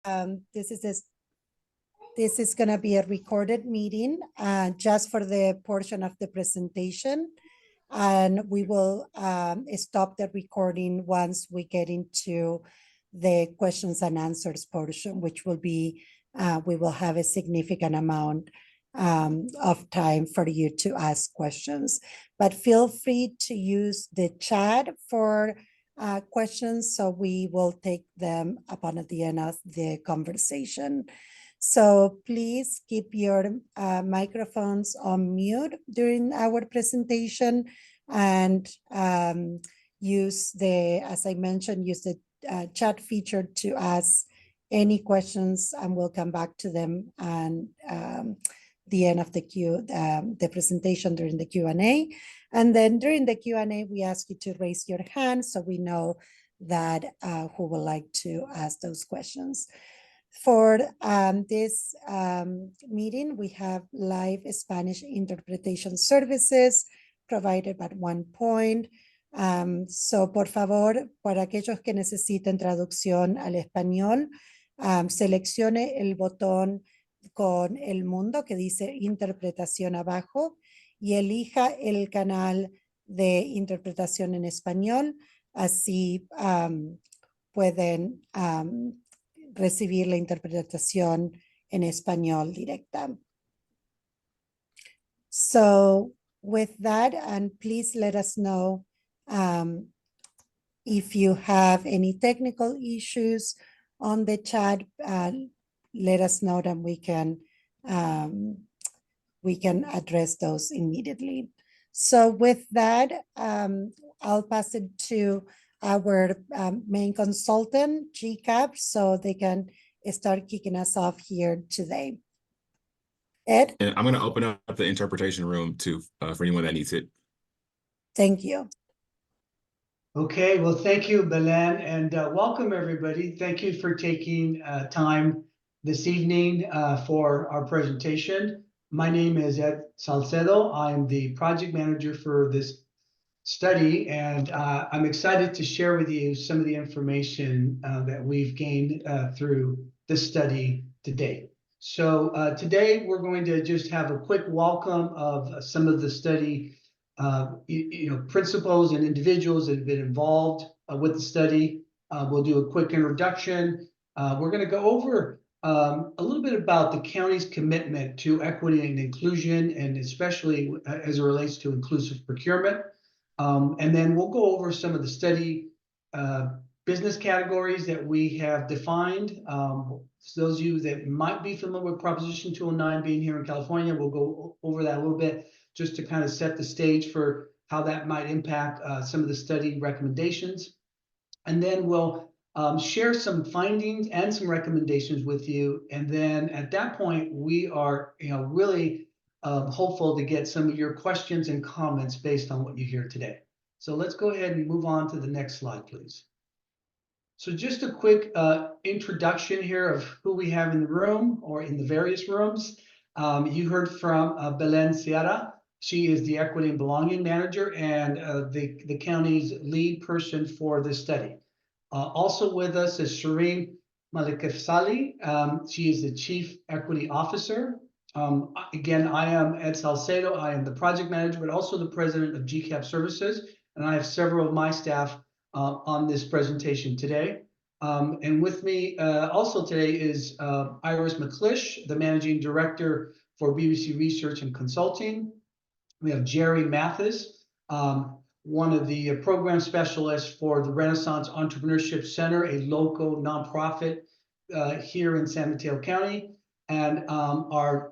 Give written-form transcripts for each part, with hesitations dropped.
This is going to be a recorded meeting just for the portion of the presentation. And we will stop the recording once we get into the questions and answers portion, which will be, we will have a significant amount of time for you to ask questions. But feel free to use the chat for questions, so we will take them upon at the end of the conversation. So please keep your microphones on mute during our presentation, and use the, as I mentioned, use the chat feature to ask any questions, and we'll come back to them and the end of the presentation during the Q&A. And then during the Q&A, we ask you to raise your hand so we know that who would like to ask those questions. For this meeting, we have live Spanish interpretation services provided at one point. So, por favor, para aquellos que necesiten traducción al español, seleccione el botón con el mundo que dice interpretación abajo y elija el canal de interpretación en español. Así pueden recibir la interpretación en español directa. So with that, and please let us know if you have any technical issues on the chat. Let us know that we can address those immediately. So with that, I'll pass it to our main consultant, GCAP, so they can start kicking us off here today. Ed? And I'm going to open up the interpretation room to for anyone that needs it. Thank you. Okay, well, thank you, Belen, and welcome everybody. Thank you for taking time this evening for our presentation. My name is Ed Salcedo. I'm the project manager for this study, and I'm excited to share with you some of the information that we've gained through this study to date. So today we're going to just have a quick welcome of some of the study principals and individuals that have been involved with the study. We'll do a quick introduction. We're going to go over a little bit about the county's commitment to equity and inclusion, and especially as it relates to inclusive procurement. And then we'll go over some of the study business categories that we have defined. So those of you that might be familiar with Proposition 209 being here in California, we'll go over that a little bit just to kind of set the stage for how that might impact some of the study recommendations. And then we'll share some findings and some recommendations with you. And then at that point, we are really hopeful to get some of your questions and comments based on what you hear today. So let's go ahead and move on to the next slide, please. So just a quick introduction here of who we have in the room or in the various rooms. You heard from Belen Sierra. She is the Equity and Belonging Manager and the county's lead person for this study. Also with us is Shireen Malikafsali. She is the Chief Equity Officer. Again, I am Ed Salcedo. I am the project manager, but also the president of GCAP Services. And I have several of my staff on this presentation today. And with me also today is Iris McClish, the managing director for BBC Research and Consulting. We have Jerry Mathis, one of the program specialists for the Renaissance Entrepreneurship Center, a local nonprofit here in San Mateo County. And our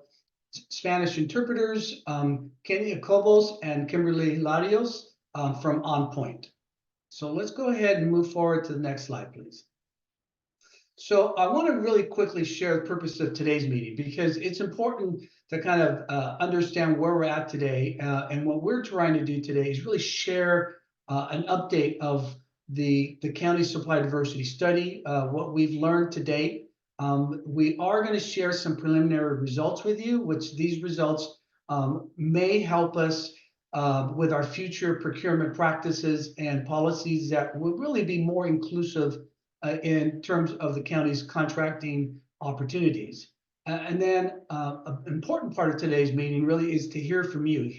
Spanish interpreters, Kenny Acobos and Kimberly Larios from On Point. So let's go ahead and move forward to the next slide, please. So I want to really quickly share the purpose of today's meeting, because it's important to kind of understand where we're at today. And what we're trying to do today is really share an update of the county supply diversity study, what we've learned to date. We are going to share some preliminary results with you, which these results may help us with our future procurement practices and policies that will really be more inclusive in terms of the county's contracting opportunities. And then an important part of today's meeting really is to hear from you,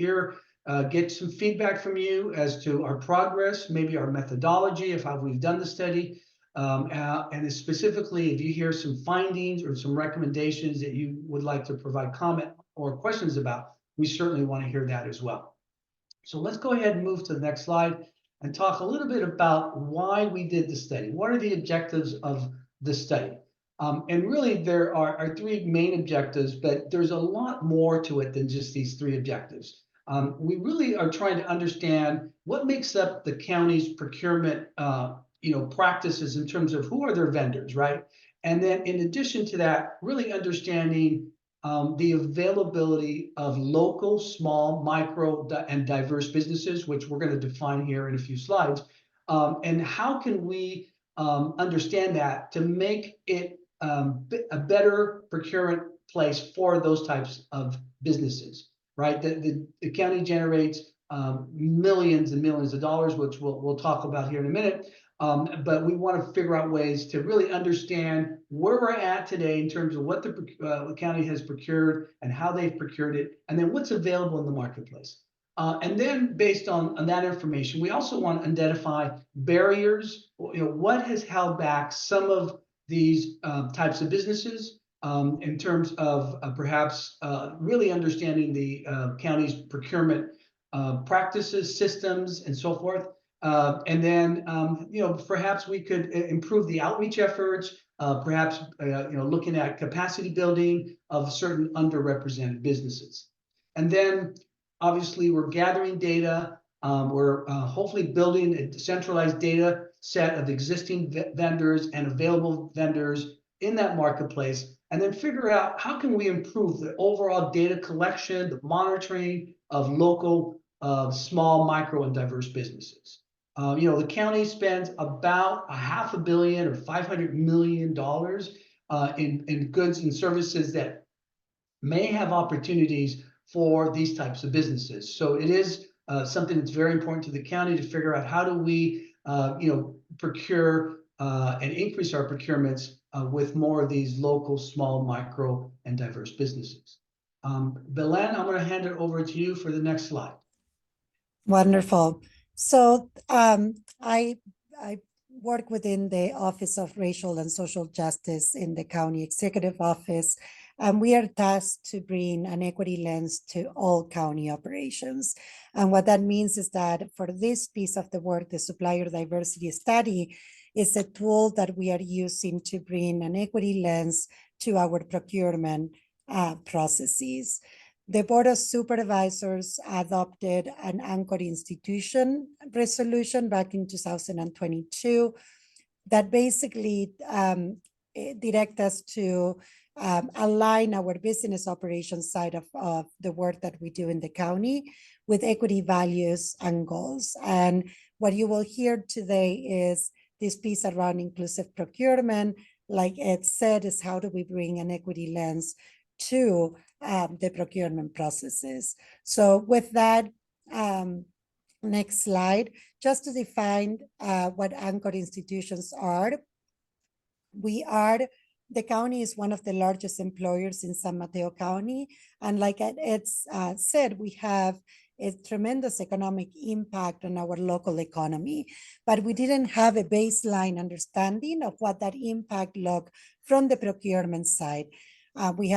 get some feedback from you as to our progress, maybe our methodology of how we've done the study, and specifically if you hear some findings or some recommendations that you would like to provide comment or questions about, we certainly want to hear that as well. So let's go ahead and move to the next slide and talk a little bit about why we did the study. What are the objectives of the study? And really there are three main objectives, but there's a lot more to it than just these three objectives. We really are trying to understand what makes up the county's procurement practices in terms of who are their vendors, right? And then in addition to that, really understanding the availability of local, small, micro, and diverse businesses, which we're going to define here in a few slides. And how can we understand that to make it a better procurement place for those types of businesses, right? The county generates millions and millions of dollars, which we'll talk about here in a minute. But we want to figure out ways to really understand where we're at today in terms of what the county has procured and how they've procured it, and then what's available in the marketplace. And then based on that information, we also want to identify barriers, what has held back some of these types of businesses in terms of perhaps really understanding the county's procurement practices, systems, and so forth. And then, perhaps we could improve the outreach efforts, perhaps, looking at capacity building of certain underrepresented businesses. And then, obviously, we're gathering data. We're hopefully building a decentralized data set of existing vendors and available vendors in that marketplace, and then figure out how can we improve the overall data collection, the monitoring of local, small, micro, and diverse businesses. The county spends about $500 million or $500 million in goods and services that may have opportunities for these types of businesses. So it is something that's very important to the county to figure out how do we, procure and increase our procurements with more of these local, small, micro, and diverse businesses. Belen, I'm going to hand it over to you for the next slide. Wonderful. So I work within the Office of Racial and Social Justice in the County Executive Office, and we are tasked to bring an equity lens to all county operations. And what that means is that for this piece of the work, the Supplier Diversity Study is a tool that we are using to bring an equity lens to our procurement processes. The Board of Supervisors adopted an anchor institution resolution back in 2022 that basically direct us to align our business operations side of the work that we do in the county with equity values and goals. And what you will hear today is this piece around inclusive procurement. Like Ed said, is how do we bring an equity lens to the procurement processes. So with that, next slide, just to define what anchor institutions are. The county is one of the largest employers in San Mateo County. And like Ed said, we have a tremendous economic impact on our local economy, but we didn't have a baseline understanding of what that impact looked from the procurement side. We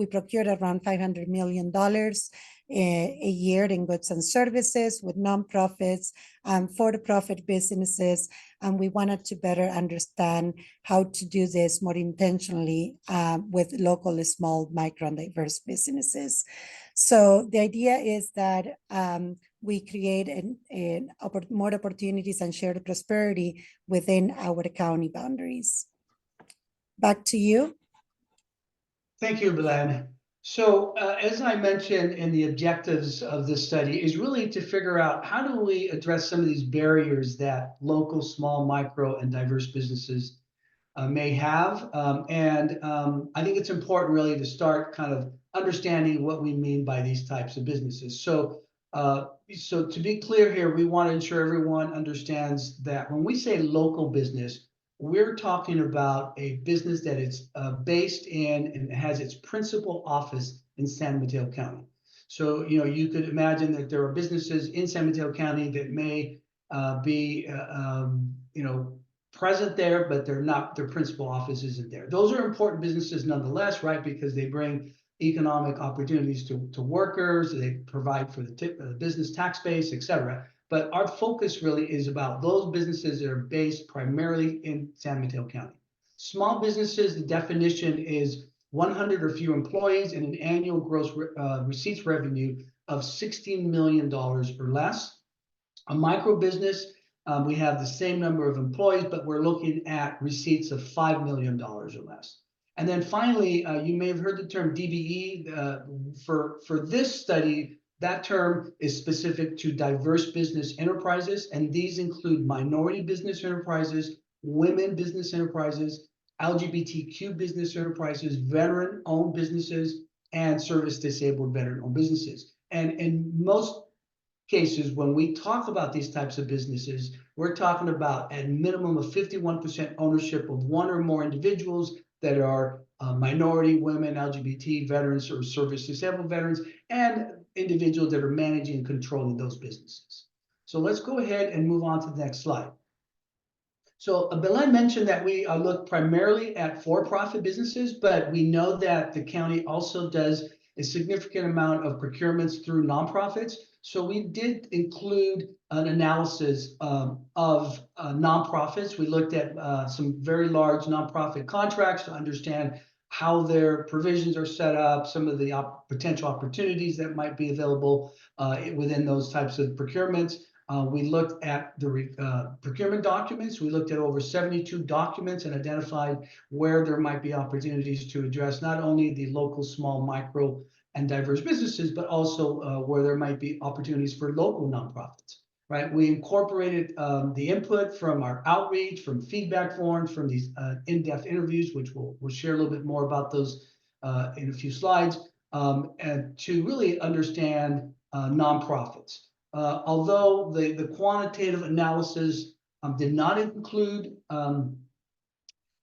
procured around $500 million a year in goods and services with nonprofits and for-profit businesses. And we wanted to better understand how to do this more intentionally with local, small, micro, and diverse businesses. So the idea is that we create more opportunities and shared prosperity within our county boundaries. Back to you. Thank you, Belen. So as I mentioned in the objectives of this study is really to figure out how do we address some of these barriers that local, small, micro, and diverse businesses may have. I think it's important really to start kind of understanding what we mean by these types of businesses. So So to be clear here, we want to ensure everyone understands that when we say local business, we're talking about a business that is based in and has its principal office in San Mateo County. So, you could imagine that there are businesses in San Mateo County that may be, present there, but they're not, their principal office isn't there. Those are important businesses nonetheless, right? Because they bring economic opportunities to workers, they provide for the business tax base, et cetera. But our focus really is about those businesses that are based primarily in San Mateo County. Small businesses, the definition is 100 or fewer employees and an annual gross receipts revenue of $16 million or less. A micro business, we have the same number of employees, but we're looking at receipts of $5 million or less. And then finally, you may have heard the term DBE. For this study, that term is specific to diverse business enterprises, and these include minority business enterprises, women business enterprises, LGBTQ business enterprises, veteran-owned businesses, and service-disabled veteran-owned businesses. And in most cases, when we talk about these types of businesses, we're talking about a minimum of 51% ownership of one or more individuals that are minority, women, LGBT, veterans, or service-disabled veterans, and individuals that are managing and controlling those businesses. So let's go ahead and move on to the next slide. So Belen mentioned that we look primarily at for-profit businesses, but we know that the county also does a significant amount of procurements through nonprofits. So we did include an analysis of nonprofits. We looked at some very large nonprofit contracts to understand how their provisions are set up, some of the potential opportunities that might be available within those types of procurements. We looked at the procurement documents. We looked at over 72 documents and identified where there might be opportunities to address not only the local, small, micro, and diverse businesses, but also where there might be opportunities for local nonprofits, right? We incorporated the input from our outreach, from feedback forms, from these in-depth interviews, which we'll share a little bit more about those in a few slides, and to really understand nonprofits. Although the quantitative analysis did not include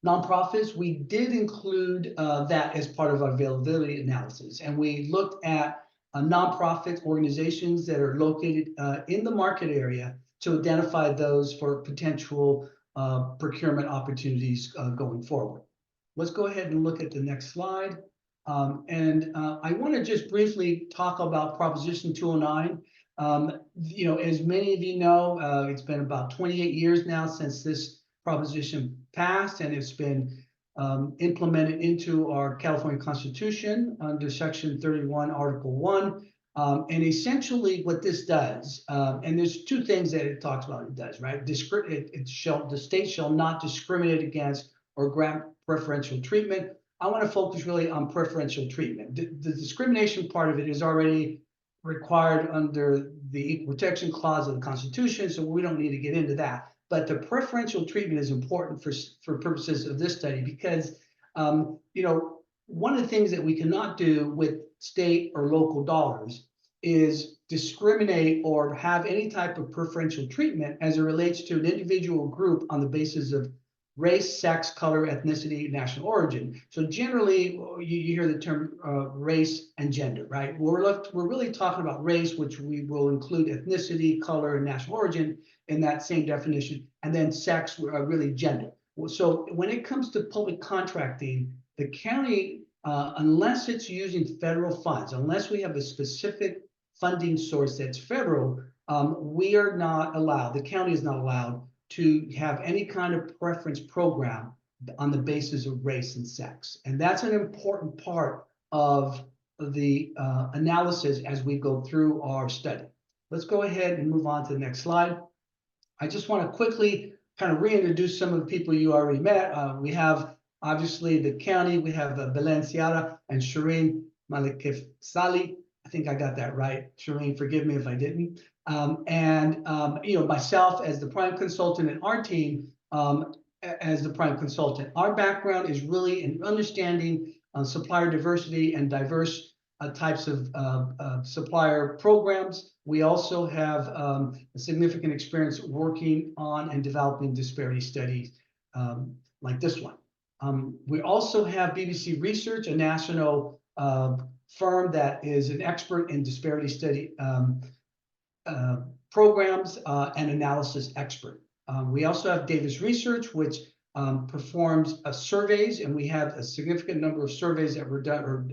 nonprofits, we did include that as part of our availability analysis. And we looked at nonprofit organizations that are located in the market area to identify those for potential procurement opportunities going forward. Let's go ahead and look at the next slide. I want to just briefly talk about Proposition 209. As many of you know, it's been about 28 years now since this proposition passed, and it's been implemented into our California Constitution under Section 31, Article 1. And essentially what this does, and there's two things that it talks about it does, right? The state shall not discriminate against or grant preferential treatment. I want to focus really on preferential treatment. The discrimination part of it is already required under the Equal Protection Clause of the Constitution, so we don't need to get into that. But the preferential treatment is important for purposes of this study because, one of the things that we cannot do with state or local dollars is discriminate or have any type of preferential treatment as it relates to an individual group on the basis of race, sex, color, ethnicity, national origin. So generally, you hear the term race and gender, right? We're really talking about race, which we will include ethnicity, color, and national origin in that same definition, and then sex, really gender. So when it comes to public contracting, the county, unless it's using federal funds, unless we have a specific funding source that's federal, we are not allowed, the county is not allowed to have any kind of preference program on the basis of race and sex. And that's an important part of the analysis as we go through our study. Let's go ahead and move on to the next slide. I just want to quickly kind of reintroduce some of the people you already met. We have obviously the county, we have Belen Ciara and Shireen Malikefsali. I think I got that right. Shireen, forgive me if I didn't. Myself as the prime consultant and our team as the prime consultant. Our background is really in understanding supplier diversity and diverse types of supplier programs. We also have a significant experience working on and developing disparity studies like this one. We also have BBC Research, a national firm that is an expert in disparity study programs and analysis expert. We also have Davis Research, which performs surveys, and we have a significant number of surveys that were done, or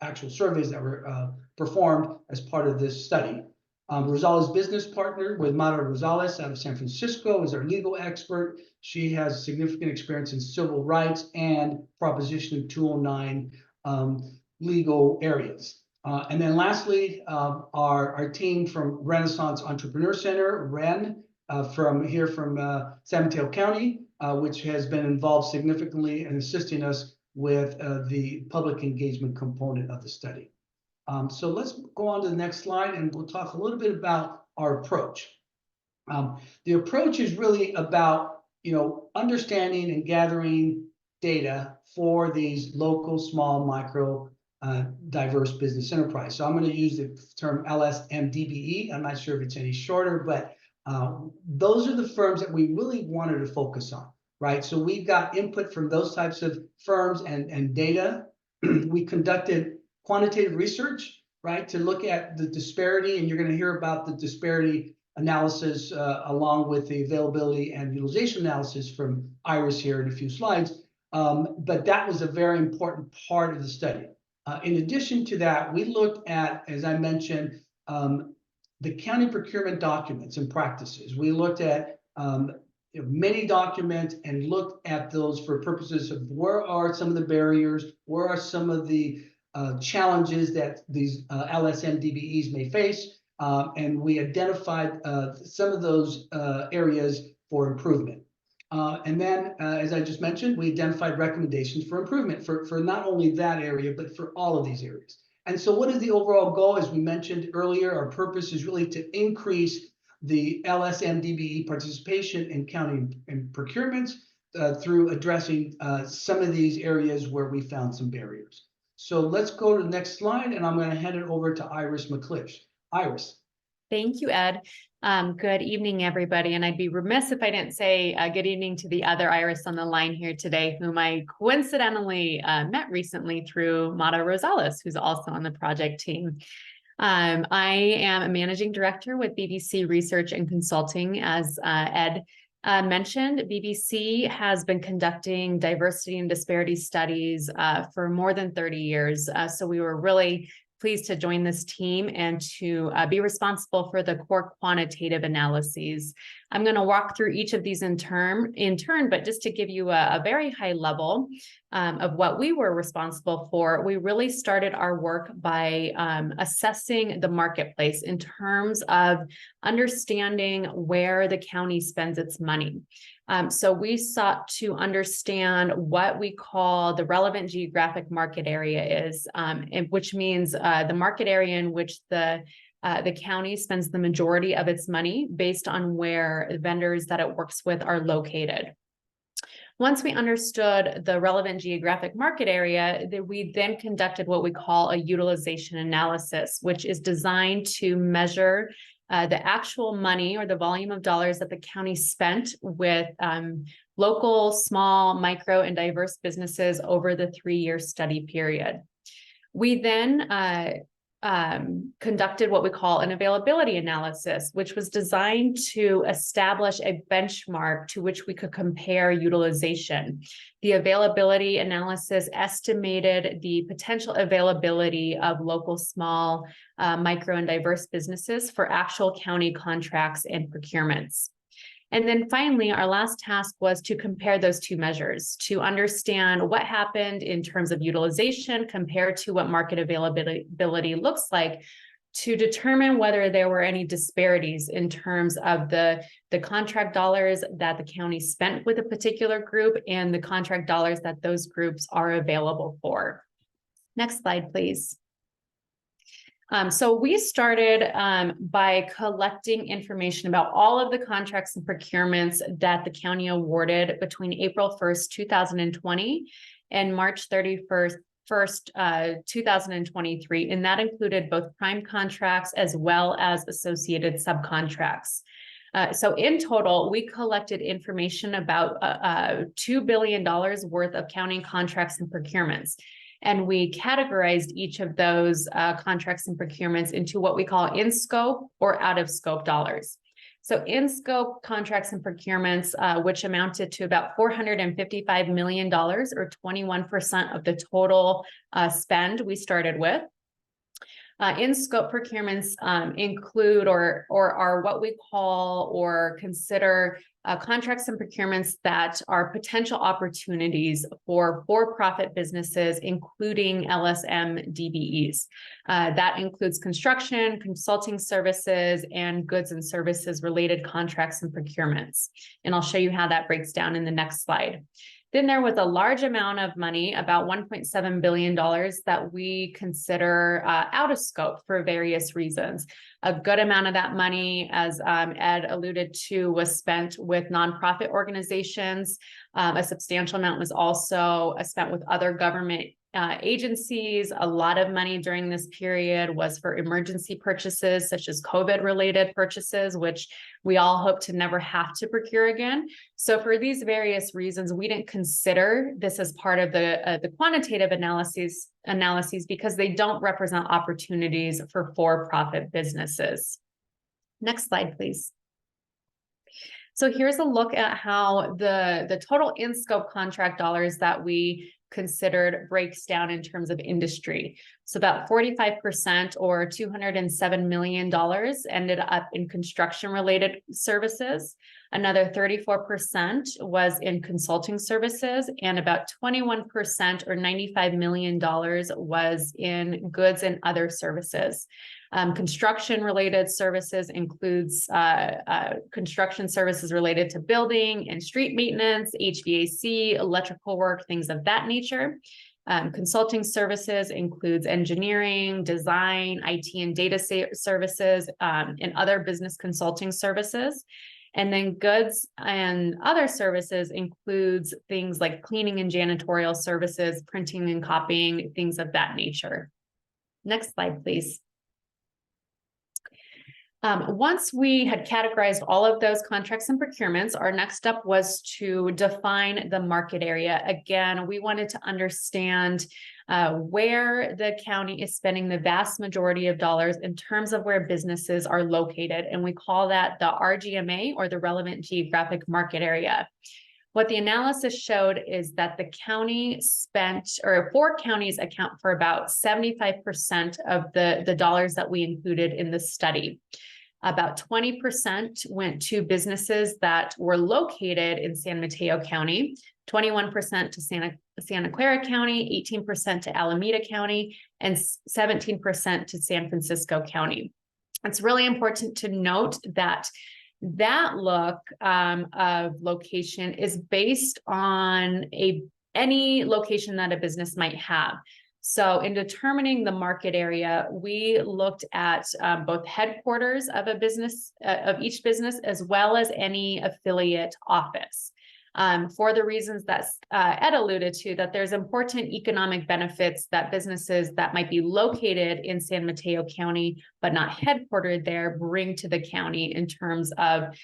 actual surveys that were performed as part of this study. Rosales business partner with Mara Rosales out of San Francisco is our legal expert. She has significant experience in civil rights and Proposition 209 legal areas. And then lastly, our team from Renaissance Entrepreneur Center, REN, from San Mateo County, which has been involved significantly in assisting us with the public engagement component of the study. So let's go on to the next slide, and we'll talk a little bit about our approach. The approach is really about, understanding and gathering data for these local, small, micro, diverse business enterprise. So I'm going to use the term LSMDBE. I'm not sure if it's any shorter, but those are the firms that we really wanted to focus on, right? So we got input from those types of firms and data. We conducted quantitative research, right, to look at the disparity, and you're going to hear about the disparity analysis along with the availability and utilization analysis from Iris here in a few slides. But that was a very important part of the study. In addition to that, we looked at, as I mentioned, the county procurement documents and practices. We looked at many documents and looked at those for purposes of where are some of the barriers, where are some of the challenges that these LSMDBEs may face, and we identified some of those areas for improvement. And then, as I just mentioned, we identified recommendations for improvement for not only that area, but for all of these areas. And so what is the overall goal? As we mentioned earlier, our purpose is really to increase the LSMDBE participation in county and procurements through addressing some of these areas where we found some barriers. So let's go to the next slide, and I'm going to hand it over to Iris McClish. Iris. Thank you, Ed. Good evening, everybody. And I'd be remiss if I didn't say good evening to the other Iris on the line here today, whom I coincidentally met recently through Mara Rosales, who's also on the project team. I am a managing director with BBC Research and Consulting. As Ed mentioned, BBC has been conducting diversity and disparity studies for more than 30 years. So we were really pleased to join this team and to be responsible for the core quantitative analyses. I'm going to walk through each of these in turn, but just to give you a very high level of what we were responsible for, we really started our work by assessing the marketplace in terms of understanding where the county spends its money. So we sought to understand what we call the relevant geographic market area is, which means the market area in which the county spends the majority of its money based on where the vendors that it works with are located. Once we understood the relevant geographic market area, we then conducted what we call a utilization analysis, which is designed to measure the actual money or the volume of dollars that the county spent with local, small, micro, and diverse businesses over the 3-year study period. We then conducted what we call an availability analysis, which was designed to establish a benchmark to which we could compare utilization. The availability analysis estimated the potential availability of local, small, micro, and diverse businesses for actual county contracts and procurements. And then finally, our last task was to compare those two measures to understand what happened in terms of utilization compared to what market availability looks like, to determine whether there were any disparities in terms of the contract dollars that the county spent with a particular group and the contract dollars that those groups are available for. Next slide, please. So we started by collecting information about all of the contracts and procurements that the county awarded between April 1st, 2020 and March 31st, 1st, 2023, and that included both prime contracts as well as associated subcontracts. So in total, we collected information about $2 billion worth of county contracts and procurements. And we categorized each of those contracts and procurements into what we call in scope or out of scope dollars. So in scope contracts and procurements, which amounted to about $455 million or 21% of the total spend we started with. In scope procurements include or are what we call or consider contracts and procurements that are potential opportunities for for-profit businesses, including LSM DBEs. That includes construction, consulting services, and goods and services related contracts and procurements. And I'll show you how that breaks down in the next slide. Then there was a large amount of money, about $1.7 billion, that we consider out of scope for various reasons. A good amount of that money, as Ed alluded to, was spent with nonprofit organizations. A substantial amount was also spent with other government agencies. A lot of money during this period was for emergency purchases, such as COVID-related purchases, which we all hope to never have to procure again. So for these various reasons, we didn't consider this as part of the quantitative analyses because they don't represent opportunities for for-profit businesses. Next slide, please. So here's a look at how the total in-scope contract dollars that we considered breaks down in terms of industry. So about 45% or $207 million ended up in construction related services. Another 34% was in consulting services, and about 21% or $95 million was in goods and other services. Construction related services includes construction services related to building and street maintenance, HVAC, electrical work, things of that nature. Consulting services includes engineering, design, IT and data services, and other business consulting services. And then goods and other services includes things like cleaning and janitorial services, printing and copying, things of that nature. Next slide, please. Once we had categorized all of those contracts and procurements, our next step was to define the market area. Again, we wanted to understand where the county is spending the vast majority of dollars in terms of where businesses are located. And we call that the RGMA, or the relevant geographic market area. What the analysis showed is that the county spent, or 4 counties account for about 75% of the dollars that we included in the study. About 20% went to businesses that were located in San Mateo County, 21% to Santa Clara County, 18% to Alameda County, and 17% to San Francisco County. It's really important to note that that look of location is based on any location that a business might have. So in determining the market area, we looked at both headquarters of a business, of each business, as well as any affiliate office. For the reasons that Ed alluded to, that there's important economic benefits that businesses that might be located in San Mateo County, but not headquartered there, bring to the county in terms of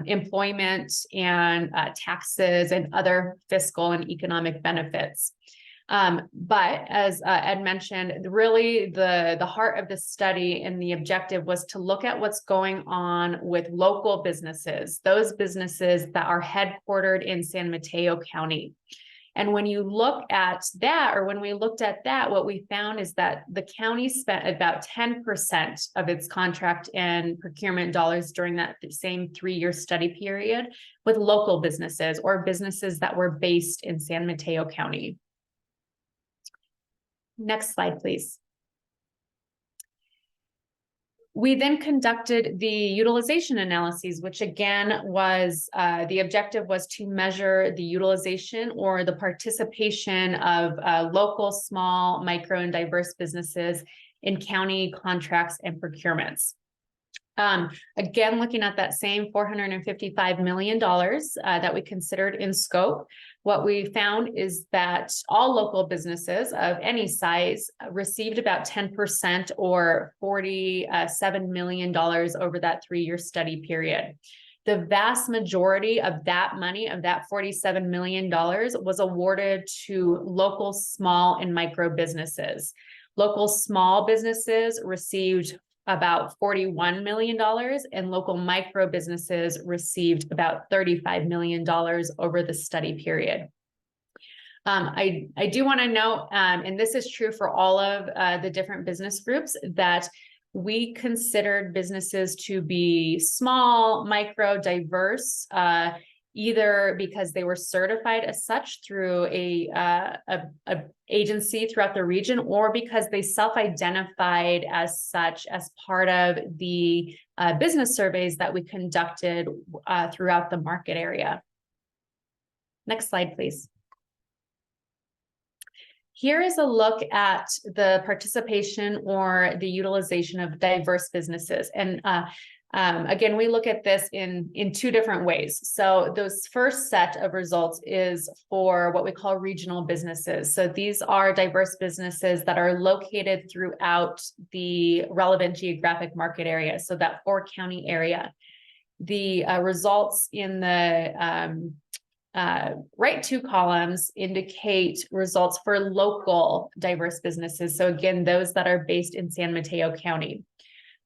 employment and taxes and other fiscal and economic benefits. But as Ed mentioned, really the heart of the study and the objective was to look at what's going on with local businesses, those businesses that are headquartered in San Mateo County. And when you look at that, or when we looked at that, what we found is that the county spent about 10% of its contract and procurement dollars during that same 3-year study period with local businesses or businesses that were based in San Mateo County. Next slide, please. We then conducted the utilization analyses, which again was, the objective was to measure the utilization or the participation of local, small, micro, and diverse businesses in county contracts and procurements. Again, looking at that same $455 million that we considered in scope, What we found is that all local businesses of any size received about 10% or $47 million over that 3-year study period. The vast majority of that money, of that $47 million, was awarded to local small and micro businesses. Local small businesses received about $41 million, and local micro businesses received about $35 million over the study period. I do want to note, and this is true for all of the different business groups, that we considered businesses to be small, micro, diverse, either because they were certified as such through a agency throughout the region, or because they self-identified as such as part of the business surveys that we conducted throughout the market area. Next slide, please. Here is a look at the participation or the utilization of diverse businesses. And again, we look at this in 2 different ways. So those first set of results is for what we call regional businesses. So these are diverse businesses that are located throughout the relevant geographic market area, so that 4-county area. The results in the right 2 columns indicate results for local diverse businesses. So again, those that are based in San Mateo County.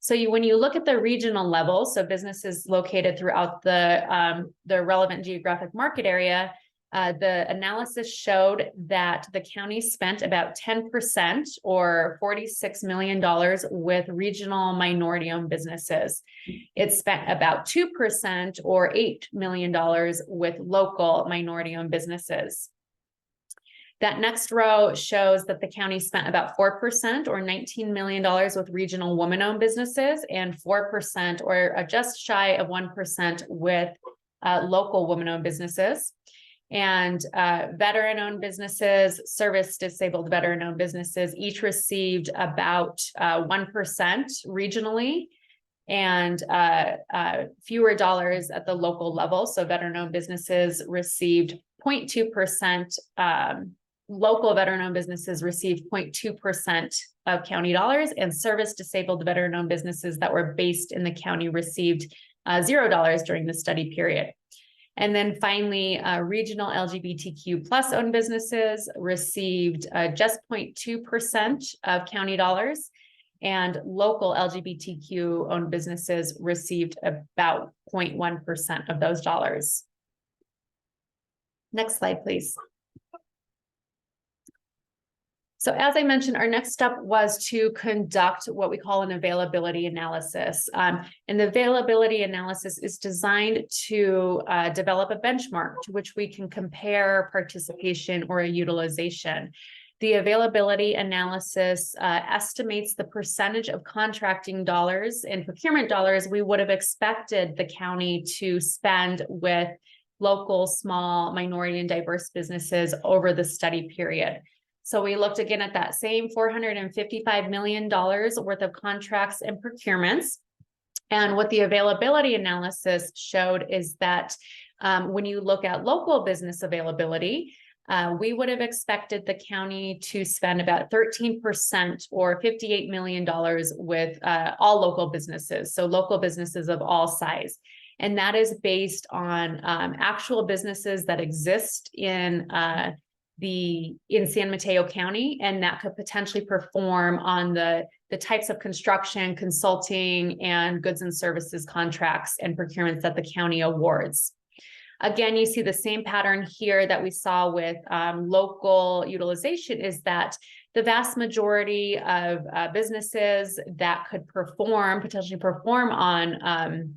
So when you look at the regional level, so businesses located throughout the relevant geographic market area, the analysis showed that the county spent about 10% or $46 million with regional minority-owned businesses. It spent about 2% or $8 million with local minority-owned businesses. That next row shows that the county spent about 4% or $19 million with regional woman-owned businesses, and 4% or just shy of 1% with local woman-owned businesses. And veteran-owned businesses, service-disabled veteran-owned businesses, each received about 1% regionally, and fewer dollars at the local level. So veteran-owned businesses received 0.2%. Local veteran-owned businesses received 0.2% of county dollars, and service-disabled veteran-owned businesses that were based in the county received $0 during the study period. And then finally, regional LGBTQ plus owned businesses received just 0.2% of county dollars, and local LGBTQ owned businesses received about 0.1% of those dollars. Next slide, please. So as I mentioned, our next step was to conduct what we call an availability analysis. And the availability analysis is designed to develop a benchmark to which we can compare participation or utilization. The availability analysis estimates the percentage of contracting dollars and procurement dollars we would have expected the county to spend with local, small, minority, and diverse businesses over the study period. So we looked again at that same $455 million worth of contracts and procurements. And what the availability analysis showed is that when you look at local business availability, we would have expected the county to spend about 13% or $58 million with all local businesses. So local businesses of all size. And that is based on actual businesses that exist in San Mateo County, and that could potentially perform on the types of construction, consulting, and goods and services contracts and procurements that the county awards. Again, you see the same pattern here that we saw with local utilization, is that the vast majority of businesses that could potentially perform on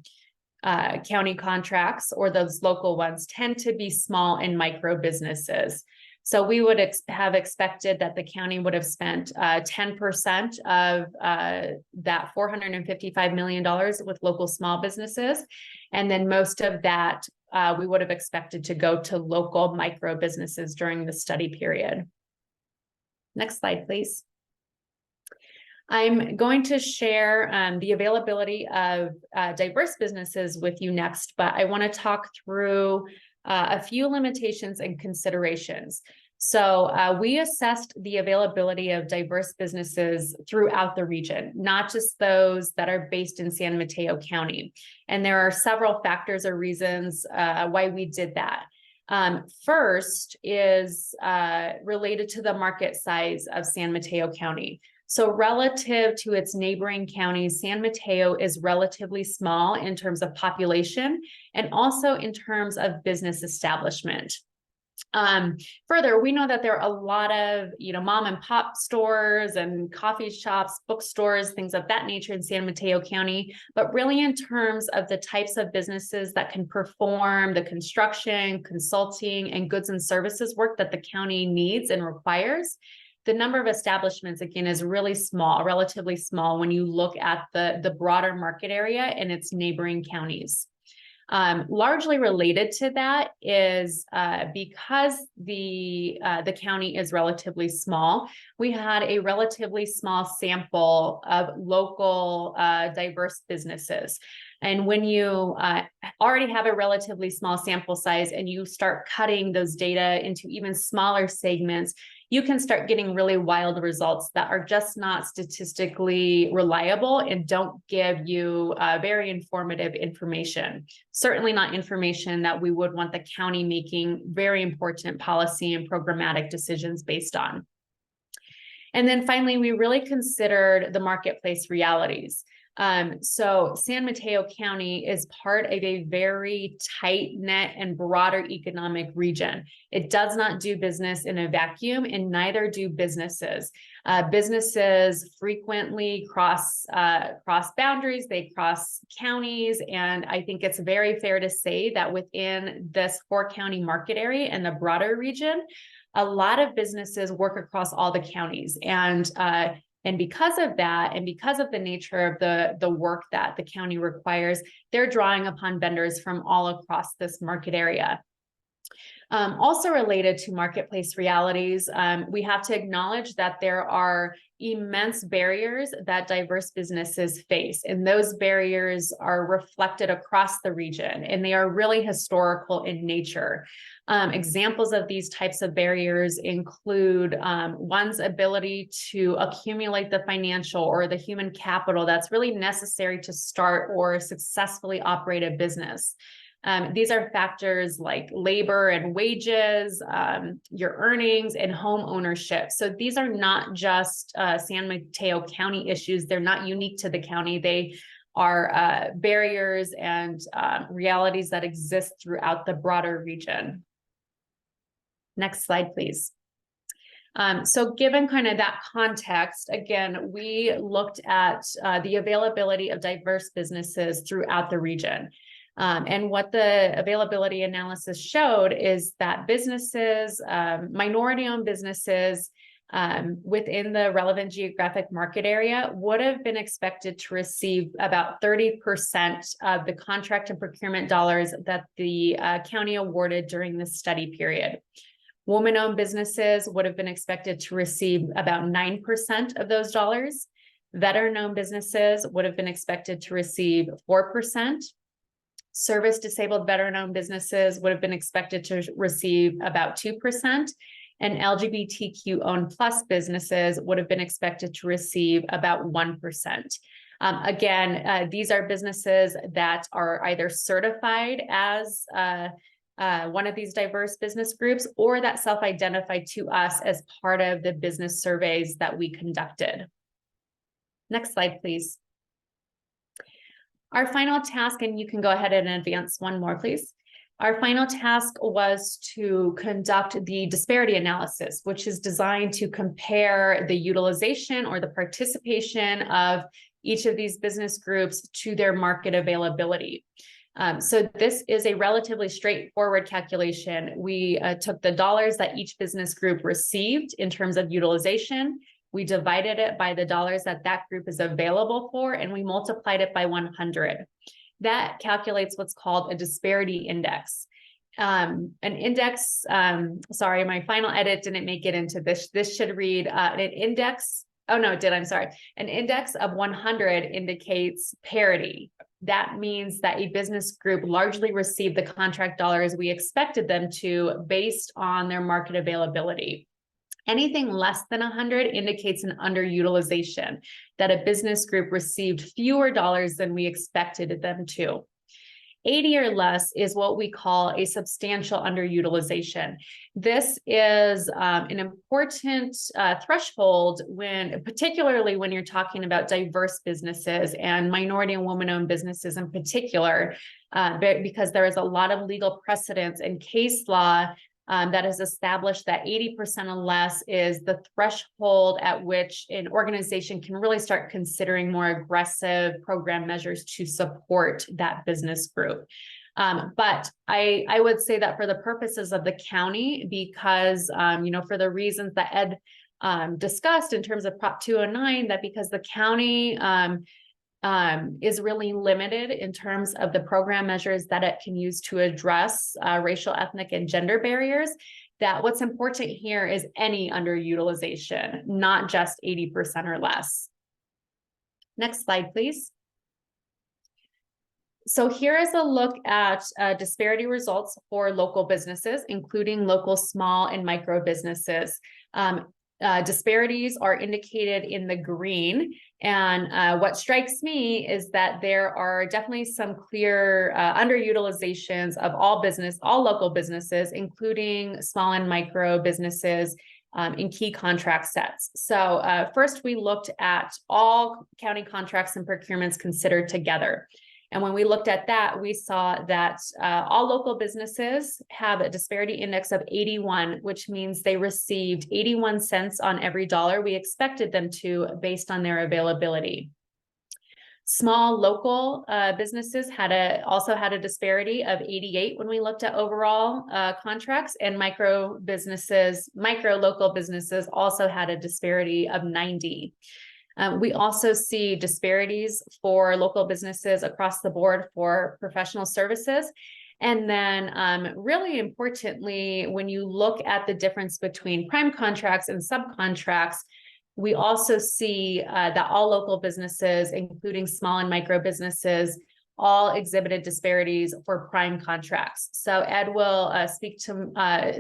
county contracts, or those local ones, tend to be small and micro businesses. So we would have expected that the county would have spent 10% of that $455 million with local small businesses. And then most of that we would have expected to go to local micro businesses during the study period. Next slide, please. I'm going to share the availability of diverse businesses with you next, but I want to talk through a few limitations and considerations. So we assessed the availability of diverse businesses throughout the region, not just those that are based in San Mateo County. And there are several factors or reasons why we did that. First is related to the market size of San Mateo County. So relative to its neighboring counties, San Mateo is relatively small in terms of population and also in terms of business establishment. Further, we know that there are a lot of, mom and pop stores and coffee shops, bookstores, things of that nature in San Mateo County, but really in terms of the types of businesses that can perform the construction, consulting, and goods and services work that the county needs and requires, the number of establishments, again, is really small, relatively small when you look at the broader market area and its neighboring counties. Largely related to that is because the county is relatively small, we had a relatively small sample of local diverse businesses. And when you already have a relatively small sample size and you start cutting those data into even smaller segments, you can start getting really wild results that are just not statistically reliable and don't give you very informative information. Certainly not information that we would want the county making very important policy and programmatic decisions based on. And then finally, we really considered the marketplace realities. So San Mateo County is part of a very tight-knit and broader economic region. It does not do business in a vacuum, and neither do businesses. Businesses frequently cross boundaries, they cross counties, and I think it's very fair to say that within this 4-county market area and the broader region, a lot of businesses work across all the counties. And because of that, and because of the nature of the work that the county requires, they're drawing upon vendors from all across this market area. Also related to marketplace realities, we have to acknowledge that there are immense barriers that diverse businesses face, and those barriers are reflected across the region, and they are really historical in nature. Examples of these types of barriers include one's ability to accumulate the financial or the human capital that's really necessary to start or successfully operate a business. These are factors like labor and wages, your earnings, and home ownership. So these are not just San Mateo County issues. They're not unique to the county. They are barriers and realities that exist throughout the broader region. Next slide, please. So given kind of that context, again, we looked at the availability of diverse businesses throughout the region. And what the availability analysis showed is that businesses, minority-owned businesses within the relevant geographic market area would have been expected to receive about 30% of the contract and procurement dollars that the county awarded during this study period. Woman-owned businesses would have been expected to receive about 9% of those dollars. Veteran-owned businesses would have been expected to receive 4%. Service-disabled veteran-owned businesses would have been expected to receive about 2%. And LGBTQ-owned plus businesses would have been expected to receive about 1%. Again, these are businesses that are either certified as one of these diverse business groups, or that self-identified to us as part of the business surveys that we conducted. Next slide, please. Our final task, and you can go ahead and advance one more, please. Our final task was to conduct the disparity analysis, which is designed to compare the utilization or the participation of each of these business groups to their market availability. So this is a relatively straightforward calculation. We took the dollars that each business group received in terms of utilization. We divided it by the dollars that that group is available for, and we multiplied it by 100. That calculates what's called a disparity index. An index, sorry, my final edit didn't make it into this. This should read an index. Oh, no, it did. I'm sorry. An index of 100 indicates parity, that means that a business group largely received the contract dollars we expected them to based on their market availability. Anything less than 100 indicates an underutilization, that a business group received fewer dollars than we expected them to. 80 or less is what we call a substantial underutilization. This is an important threshold particularly when you're talking about diverse businesses and minority and woman-owned businesses in particular, because there is a lot of legal precedence and case law that has established that 80% or less is the threshold at which an organization can really start considering more aggressive program measures to support that business group. But I would say that for the purposes of the county, because, for the reasons that Ed discussed in terms of Prop 209, that because the county is really limited in terms of the program measures that it can use to address racial, ethnic, and gender barriers, that what's important here is any underutilization, not just 80% or less. Next slide, please. So here is a look at disparity results for local businesses, including local small and micro businesses. Disparities are indicated in the green. And what strikes me is that there are definitely some clear underutilizations of all local businesses, including small and micro businesses in key contract sets. So first we looked at all county contracts and procurements considered together. And when we looked at that, we saw that all local businesses have a disparity index of 81, which means they received 81 cents on every dollar we expected them to based on their availability. Small local businesses also had a disparity of 88 when we looked at overall contracts, and micro local businesses also had a disparity of 90. We also see disparities for local businesses across the board for professional services. And then really importantly, when you look at the difference between prime contracts and subcontracts, we also see that all local businesses, including small and micro businesses, all exhibited disparities for prime contracts. So Ed will speak to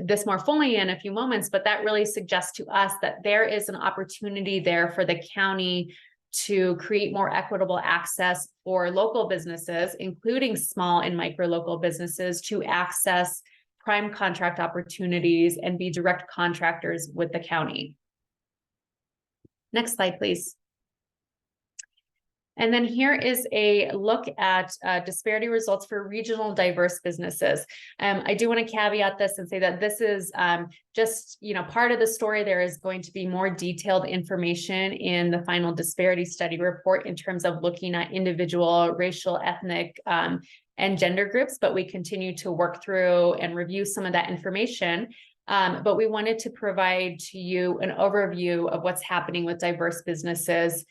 this more fully in a few moments, but that really suggests to us that there is an opportunity there for the county to create more equitable access for local businesses, including small and micro local businesses, to access prime contract opportunities and be direct contractors with the county. Next slide, please. And then here is a look at disparity results for regional diverse businesses. I do want to caveat this and say that this is just, part of the story. There is going to be more detailed information in the final disparity study report in terms of looking at individual racial, ethnic, and gender groups, but we continue to work through and review some of that information. But we wanted to provide to you an overview of what's happening with diverse businesses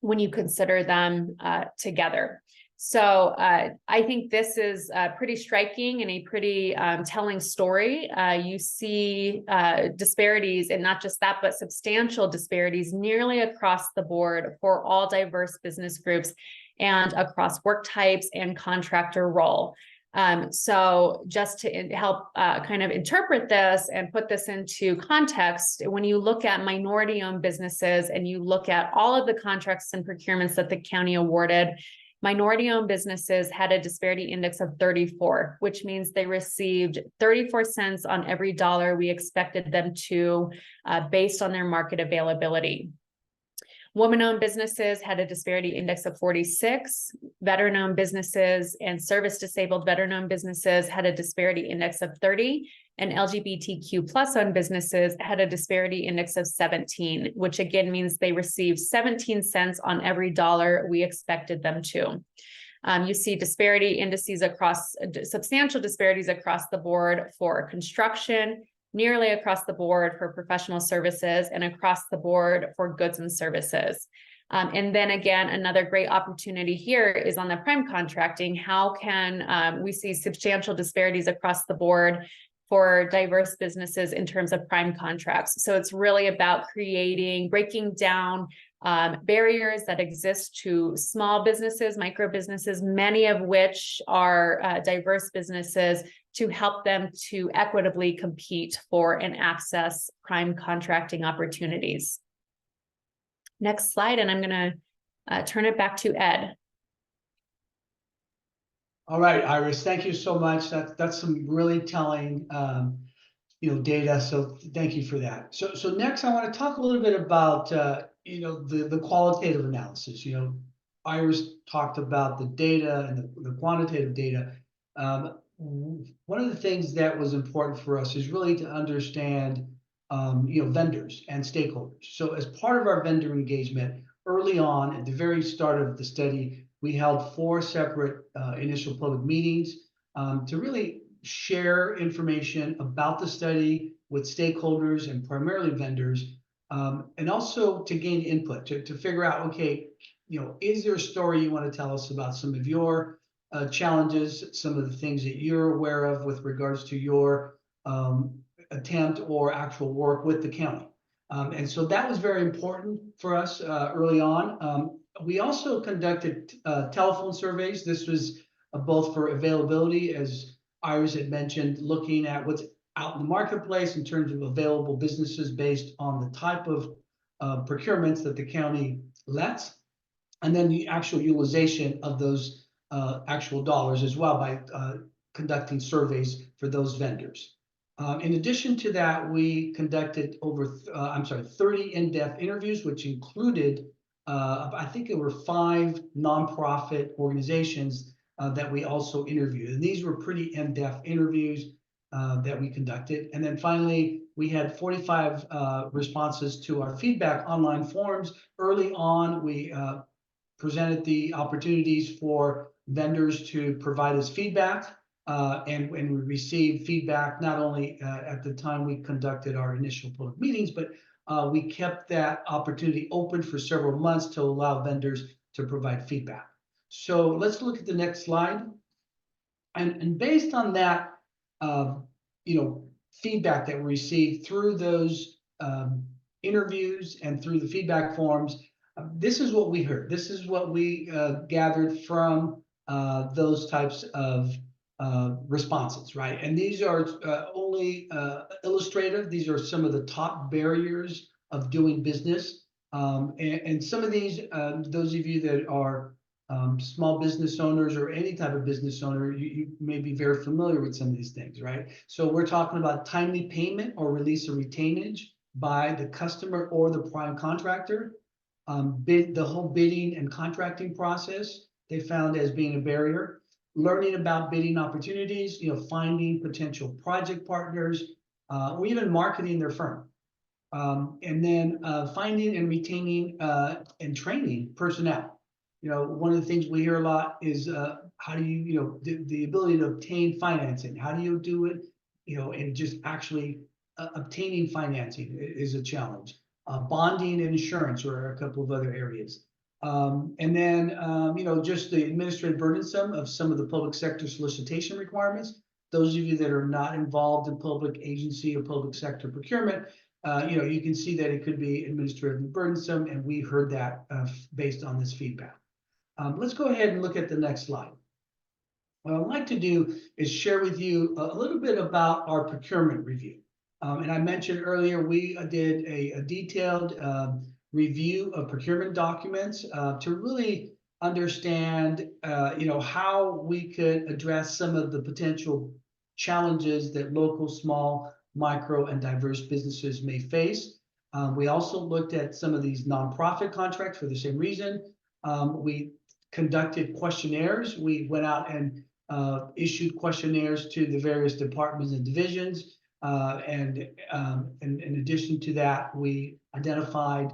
when you consider them together. So I think this is pretty striking and a pretty telling story. You see disparities, and not just that, but substantial disparities nearly across the board for all diverse business groups and across work types and contractor role. So just to help kind of interpret this and put this into context, when you look at minority-owned businesses and you look at all of the contracts and procurements that the county awarded, minority-owned businesses had a disparity index of 34, which means they received 34 cents on every dollar we expected them to based on their market availability. Woman-owned businesses had a disparity index of 46. Veteran-owned businesses and service-disabled veteran-owned businesses had a disparity index of 30. And LGBTQ plus owned businesses had a disparity index of 17, which again means they received 17 cents on every dollar we expected them to. You see disparity indices substantial disparities across the board for construction, nearly across the board for professional services, and across the board for goods and services. And then again, another great opportunity here is on the prime contracting. How can we see substantial disparities across the board for diverse businesses in terms of prime contracts? So it's really about breaking down barriers that exist to small businesses, micro businesses, many of which are diverse businesses, to help them to equitably compete for and access prime contracting opportunities. Next slide, and I'm going to turn it back to Ed. All right, Iris, thank you so much. That's some really telling data. So thank you for that. So next, I want to talk a little bit about the qualitative analysis. Iris talked about the data and the quantitative data. One of the things that was important for us is really to understand vendors and stakeholders. So as part of our vendor engagement, early on at the very start of the study, we held 4 separate initial public meetings to really share information about the study with stakeholders and primarily vendors, and also to gain input, to figure out, okay, is there a story you want to tell us about some of your challenges, some of the things that you're aware of with regards to your attempt or actual work with the county. And so that was very important for us early on. We also conducted telephone surveys. This was both for availability, as Iris had mentioned, looking at what's out in the marketplace in terms of available businesses based on the type of procurements that the county lets, and then the actual utilization of those actual dollars as well by conducting surveys for those vendors. In addition to that, we conducted over 30 in-depth interviews, which included, I think there were 5 nonprofit organizations that we also interviewed. And these were pretty in-depth interviews that we conducted. And then finally, we had 45 responses to our feedback online forms. Early on, we presented the opportunities for vendors to provide us feedback. And we received feedback not only at the time we conducted our initial public meetings, but we kept that opportunity open for several months to allow vendors to provide feedback. So let's look at the next slide. And based on that, feedback that we received through those interviews and through the feedback forms, this is what we heard. This is what we gathered from those types of responses, right? And these are only illustrative. These are some of the top barriers of doing business. And some of these, those of you that are small business owners or any type of business owner, you may be very familiar with some of these things, right? So we're talking about timely payment or release of retainage by the customer or the prime contractor. The whole bidding and contracting process they found as being a barrier. Learning about bidding opportunities, finding potential project partners, or even marketing their firm. And then finding and retaining and training personnel. One of the things we hear a lot is how do you, the ability to obtain financing. How do you do it? And just actually obtaining financing is a challenge. Bonding and insurance are a couple of other areas. And then, just the administrative burdensome of some of the public sector solicitation requirements. Those of you that are not involved in public agency or public sector procurement, you can see that it could be administratively burdensome, and we heard that based on this feedback. Let's go ahead and look at the next slide. What I'd like to do is share with you a little bit about our procurement review. And I mentioned earlier, we did a detailed review of procurement documents to really understand, how we could address some of the potential challenges that local, small, micro, and diverse businesses may face. We also looked at some of these nonprofit contracts for the same reason. We conducted questionnaires. We went out and issued questionnaires to the various departments and divisions. And in addition to that, we identified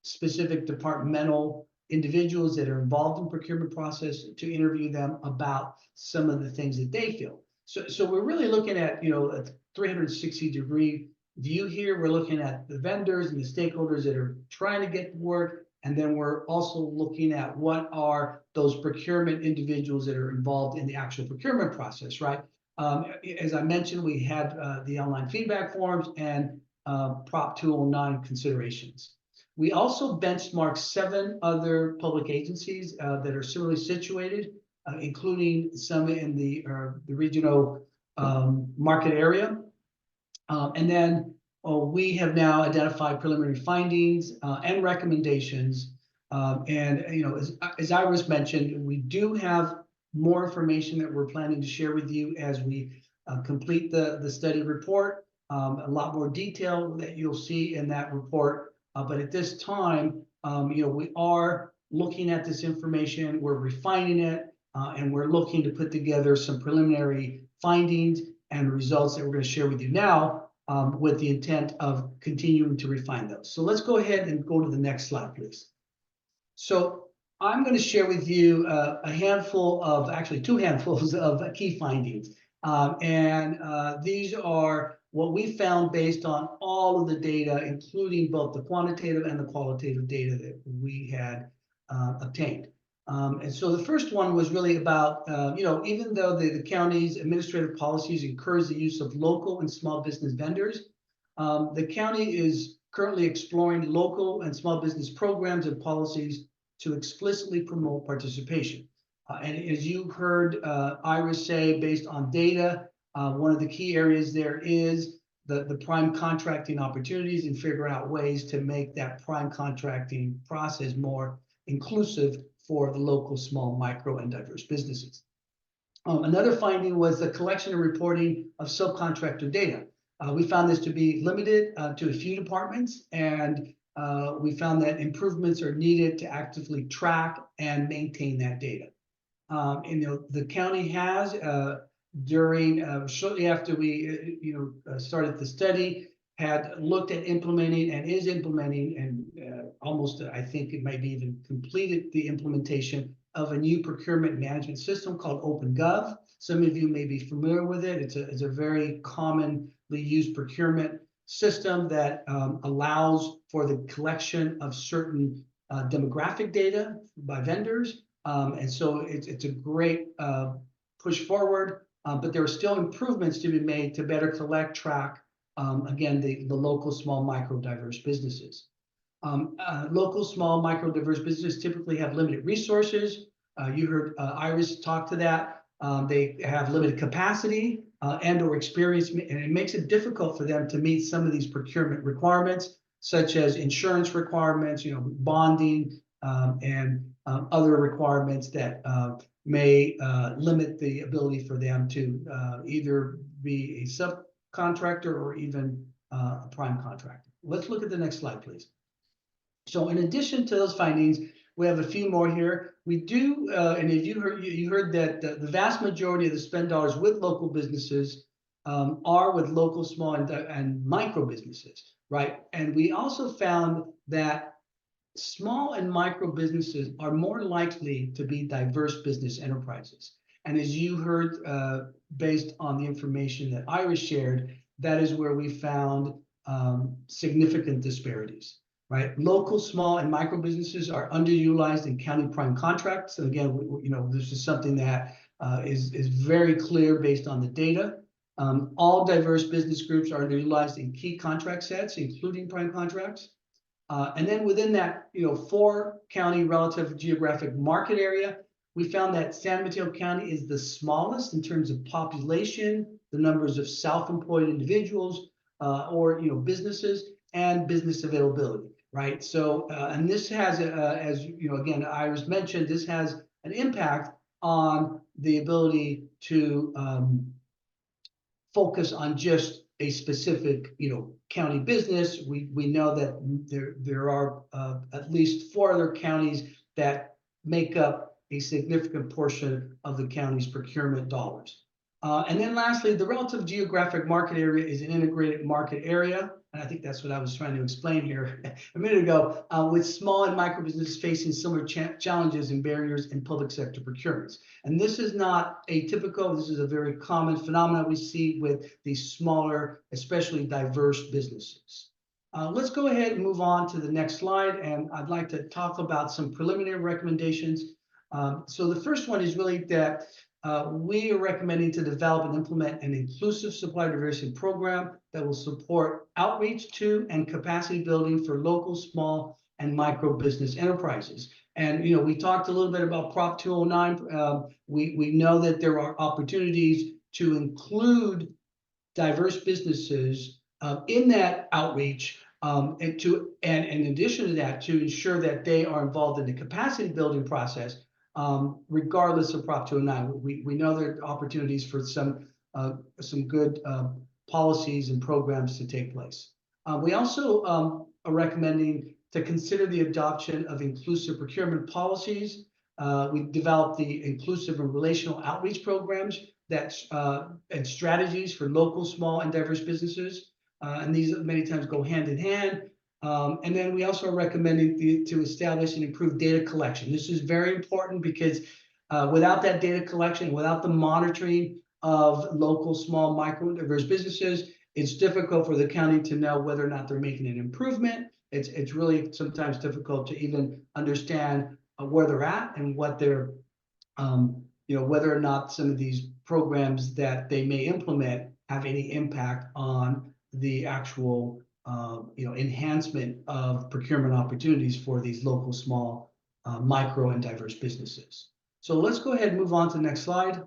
specific departmental individuals that are involved in procurement process to interview them about some of the things that they feel. So we're really looking at, a 360-degree view here. We're looking at the vendors and the stakeholders that are trying to get work. And then we're also looking at what are those procurement individuals that are involved in the actual procurement process, right? As I mentioned, we had the online feedback forms and Prop 209 considerations. We also benchmarked 7 other public agencies that are similarly situated, including some in the regional market area. And then we have now identified preliminary findings and recommendations. And as Iris mentioned, we do have more information that we're planning to share with you as we complete the study report. A lot more detail that you'll see in that report. But at this time, we are looking at this information, we're refining it, and we're looking to put together some preliminary findings and results that we're going to share with you now, with the intent of continuing to refine those. So let's go ahead and go to the next slide, please. So I'm going to share with you a handful of, actually 2 handfuls of key findings. These are what we found based on all of the data, including both the quantitative and the qualitative data that we had obtained. And so the first one was really about, even though the county's administrative policies encourage the use of local and small business vendors, the county is currently exploring local and small business programs and policies to explicitly promote participation. And as you heard Iris say, based on data, one of the key areas there is the prime contracting opportunities and figure out ways to make that prime contracting process more inclusive for the local, small, micro, and diverse businesses. Another finding was the collection and reporting of subcontractor data. We found this to be limited to a few departments, and we found that improvements are needed to actively track and maintain that data. The county has, shortly after we started the study, had looked at implementing and is implementing and almost, I think it might be even completed the implementation of a new procurement management system called OpenGov. Some of you may be familiar with it. It's a very commonly used procurement system that allows for the collection of certain demographic data by vendors. And so it's a great push forward, but there are still improvements to be made to better collect, track, again, the local, small, micro, diverse businesses. Local, small, micro, diverse businesses typically have limited resources. You heard Iris talk to that. They have limited capacity and or experience, and it makes it difficult for them to meet some of these procurement requirements, such as insurance requirements, bonding, and other requirements that may limit the ability for them to either be a subcontractor or even a prime contractor. Let's look at the next slide, please. So in addition to those findings, we have a few more here. We do, and if you heard that the vast majority of the spend dollars with local businesses are with local, small, and micro businesses, right? And we also found that small and micro businesses are more likely to be diverse business enterprises. And as you heard, based on the information that Iris shared, that is where we found significant disparities, right? Local, small, and micro businesses are underutilized in county prime contracts. And again, this is something that is very clear based on the data. All diverse business groups are underutilized in key contract sets, including prime contracts. And then within that, 4-county relative geographic market area, we found that San Mateo County is the smallest in terms of population, the numbers of self-employed individuals, or businesses, and business availability, right? So, and this has, as again, Iris mentioned, this has an impact on the ability to focus on just a specific, county business. We know that there are at least 4 other counties that make up a significant portion of the county's procurement dollars. And then lastly, the relative geographic market area is an integrated market area. And I think that's what I was trying to explain here a minute ago, with small and micro businesses facing similar challenges and barriers in public sector procurements. And this is not atypical. This is a very common phenomenon we see with these smaller, especially diverse businesses. Let's go ahead and move on to the next slide. And I'd like to talk about some preliminary recommendations. So the first one is really that we are recommending to develop and implement an inclusive supplier diversity program that will support outreach to and capacity building for local, small, and micro business enterprises. And, we talked a little bit about Prop 209. We know that there are opportunities to include diverse businesses in that outreach, and in addition to that, to ensure that they are involved in the capacity building process, regardless of Prop 209. We know there are opportunities for some good policies and programs to take place. We also are recommending to consider the adoption of inclusive procurement policies. We developed the inclusive and relational outreach programs and strategies for local, small, and diverse businesses. And these many times go hand in hand. And then we also are recommending to establish and improve data collection. This is very important because without that data collection, without the monitoring of local, small, micro, and diverse businesses, it's difficult for the county to know whether or not they're making an improvement. It's really sometimes difficult to even understand where they're at and what they're, whether or not some of these programs that they may implement have any impact on the actual, enhancement of procurement opportunities for these local, small, micro, and diverse businesses. So let's go ahead and move on to the next slide.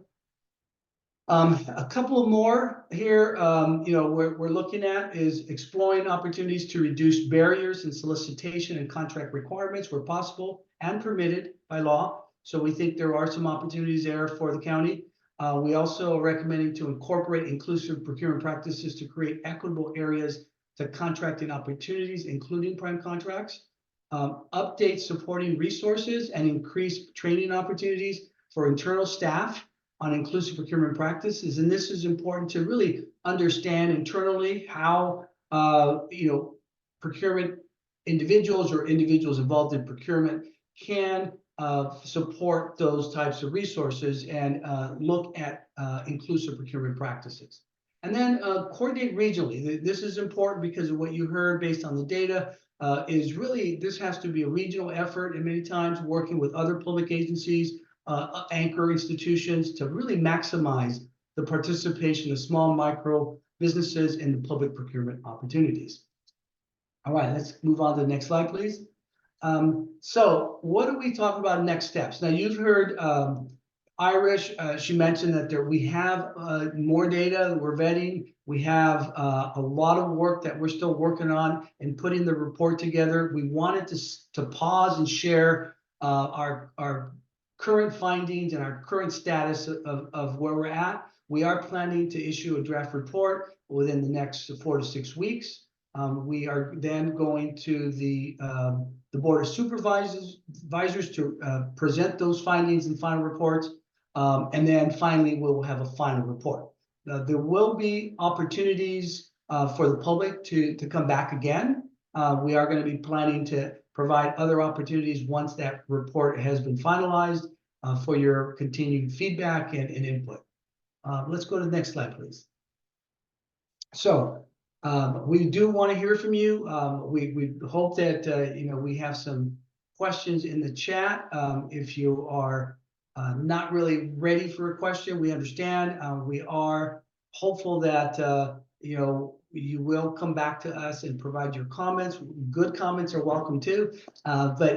A couple more here, we're looking at is exploring opportunities to reduce barriers in solicitation and contract requirements where possible and permitted by law. So we think there are some opportunities there for the county. We also are recommending to incorporate inclusive procurement practices to create equitable areas to contracting opportunities, including prime contracts, update supporting resources and increase training opportunities for internal staff on inclusive procurement practices. And this is important to really understand internally how, procurement individuals or individuals involved in procurement can support those types of resources and look at inclusive procurement practices. And then coordinate regionally. This is important because of what you heard based on the data. Is really, this has to be a regional effort, and many times working with other public agencies, anchor institutions to really maximize the participation of small micro businesses in the public procurement opportunities. All right, let's move on to the next slide, please. So what do we talk about next steps? Now you've heard Irish, she mentioned that we have more data that we're vetting. We have a lot of work that we're still working on and putting the report together. We wanted to pause and share our current findings and our current status of where we're at. We are planning to issue a draft report within the next 4 to 6 weeks. We are then going to the Board of Supervisors to present those findings and final reports. And then finally, we'll have a final report. There will be opportunities for the public to come back again. We are going to be planning to provide other opportunities once that report has been finalized for your continued feedback and input. Let's go to the next slide, please. So we do want to hear from you. We hope that we have some questions in the chat. If you are not really ready for a question, we understand. We are hopeful that you will come back to us and provide your comments. Good comments are welcome too, but